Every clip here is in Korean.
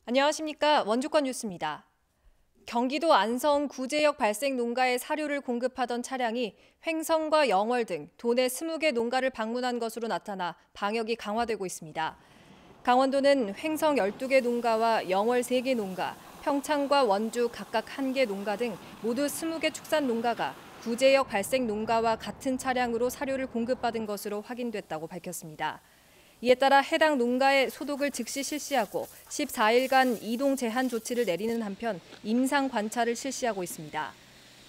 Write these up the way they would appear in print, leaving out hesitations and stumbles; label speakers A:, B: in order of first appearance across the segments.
A: 안녕하십니까. 원주권 뉴스입니다. 경기도 안성 구제역 발생 농가에 사료를 공급하던 차량이 횡성과 영월 등 도내 20개 농가를 방문한 것으로 나타나 방역이 강화되고 있습니다. 강원도는 횡성 12개 농가와 영월 3개 농가, 평창과 원주 각각 1개 농가 등 모두 20개 축산 농가가 구제역 발생 농가와 같은 차량으로 사료를 공급받은 것으로 확인됐다고 밝혔습니다. 이에 따라 해당 농가의 소독을 즉시 실시하고 14일간 이동 제한 조치를 내리는 한편 임상 관찰을 실시하고 있습니다.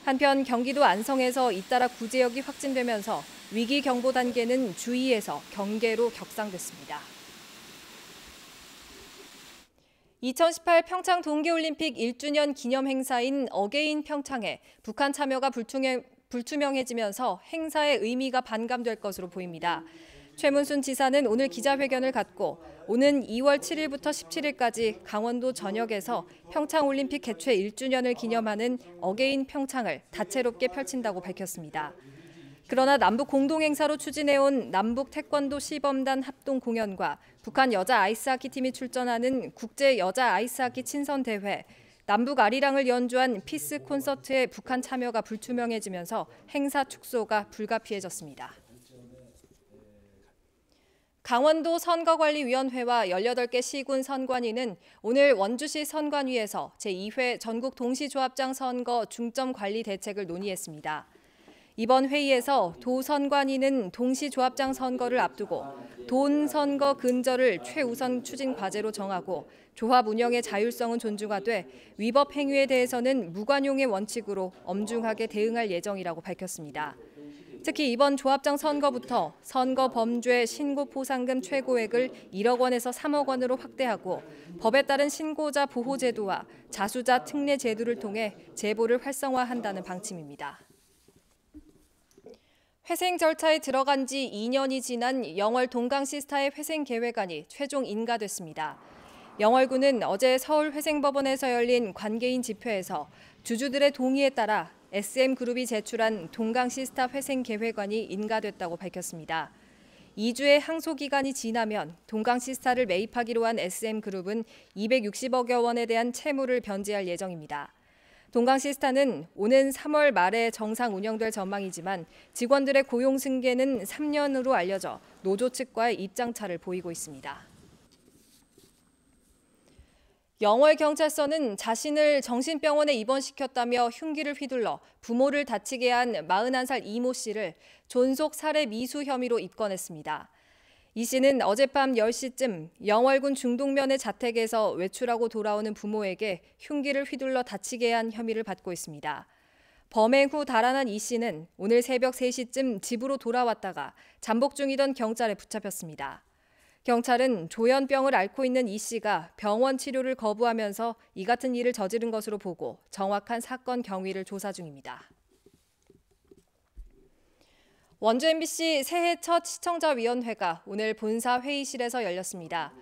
A: 한편 경기도 안성에서 잇따라 구제역이 확진되면서 위기 경보 단계는 주의에서 경계로 격상됐습니다. 2018 평창 동계올림픽 1주년 기념 행사인 어게인 평창에 북한 참여가 불투명해지면서 행사의 의미가 반감될 것으로 보입니다. 최문순 지사는 오늘 기자회견을 갖고 오는 2월 7일부터 17일까지 강원도 전역에서 평창올림픽 개최 1주년을 기념하는 어게인 평창을 다채롭게 펼친다고 밝혔습니다. 그러나 남북 공동행사로 추진해온 남북 태권도 시범단 합동 공연과 북한 여자 아이스하키 팀이 출전하는 국제 여자 아이스하키 친선대회, 남북 아리랑을 연주한 피스 콘서트의 북한 참여가 불투명해지면서 행사 축소가 불가피해졌습니다. 강원도 선거관리위원회와 18개 시군 선관위는 오늘 원주시 선관위에서 제2회 전국 동시조합장 선거 중점 관리 대책을 논의했습니다. 이번 회의에서 도 선관위는 동시조합장 선거를 앞두고 돈 선거 근절을 최우선 추진 과제로 정하고 조합 운영의 자율성은 존중하되 위법 행위에 대해서는 무관용의 원칙으로 엄중하게 대응할 예정이라고 밝혔습니다. 특히 이번 조합장 선거부터 선거 범죄 신고 포상금 최고액을 1억 원에서 3억 원으로 확대하고 법에 따른 신고자 보호 제도와 자수자 특례 제도를 통해 제보를 활성화한다는 방침입니다. 회생 절차에 들어간 지 2년이 지난 영월 동강시스타의 회생 계획안이 최종 인가됐습니다. 영월군은 어제 서울회생법원에서 열린 관계인 집회에서 주주들의 동의에 따라 SM그룹이 제출한 동강시스타 회생 계획안이 인가됐다고 밝혔습니다. 2주의 항소 기간이 지나면 동강시스타를 매입하기로 한 SM그룹은 260억여 원에 대한 채무를 변제할 예정입니다. 동강시스타는 오는 3월 말에 정상 운영될 전망이지만 직원들의 고용 승계는 3년으로 알려져 노조 측과의 입장차를 보이고 있습니다. 영월경찰서는 자신을 정신병원에 입원시켰다며 흉기를 휘둘러 부모를 다치게 한 41살 이모 씨를 존속 살해 미수 혐의로 입건했습니다. 이 씨는 어젯밤 10시쯤 영월군 중동면의 자택에서 외출하고 돌아오는 부모에게 흉기를 휘둘러 다치게 한 혐의를 받고 있습니다. 범행 후 달아난 이 씨는 오늘 새벽 3시쯤 집으로 돌아왔다가 잠복 중이던 경찰에 붙잡혔습니다. 경찰은 조현병을 앓고 있는 이 씨가 병원 치료를 거부하면서 이 같은 일을 저지른 것으로 보고 정확한 사건 경위를 조사 중입니다. 원주 MBC 새해 첫 시청자위원회가 오늘 본사 회의실에서 열렸습니다.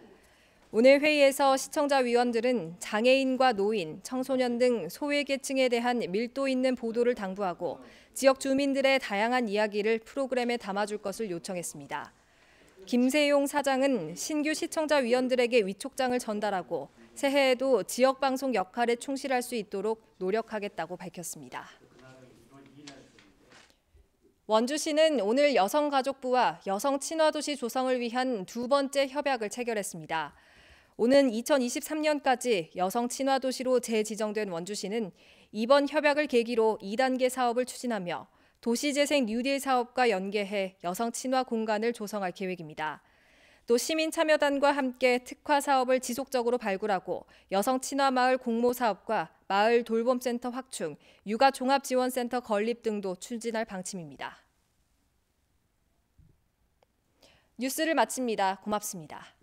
A: 오늘 회의에서 시청자위원들은 장애인과 노인, 청소년 등 소외계층에 대한 밀도 있는 보도를 당부하고 지역 주민들의 다양한 이야기를 프로그램에 담아줄 것을 요청했습니다. 김세용 사장은 신규 시청자위원들에게 위촉장을 전달하고 새해에도 지역방송 역할에 충실할 수 있도록 노력하겠다고 밝혔습니다. 원주시는 오늘 여성가족부와 여성친화도시 조성을 위한 두 번째 협약을 체결했습니다. 오는 2023년까지 여성친화도시로 재지정된 원주시는 이번 협약을 계기로 2단계 사업을 추진하며 도시재생 뉴딜 사업과 연계해 여성 친화 공간을 조성할 계획입니다. 또 시민참여단과 함께 특화 사업을 지속적으로 발굴하고 여성 친화 마을 공모 사업과 마을 돌봄센터 확충, 육아 종합지원센터 건립 등도 추진할 방침입니다. 뉴스를 마칩니다. 고맙습니다.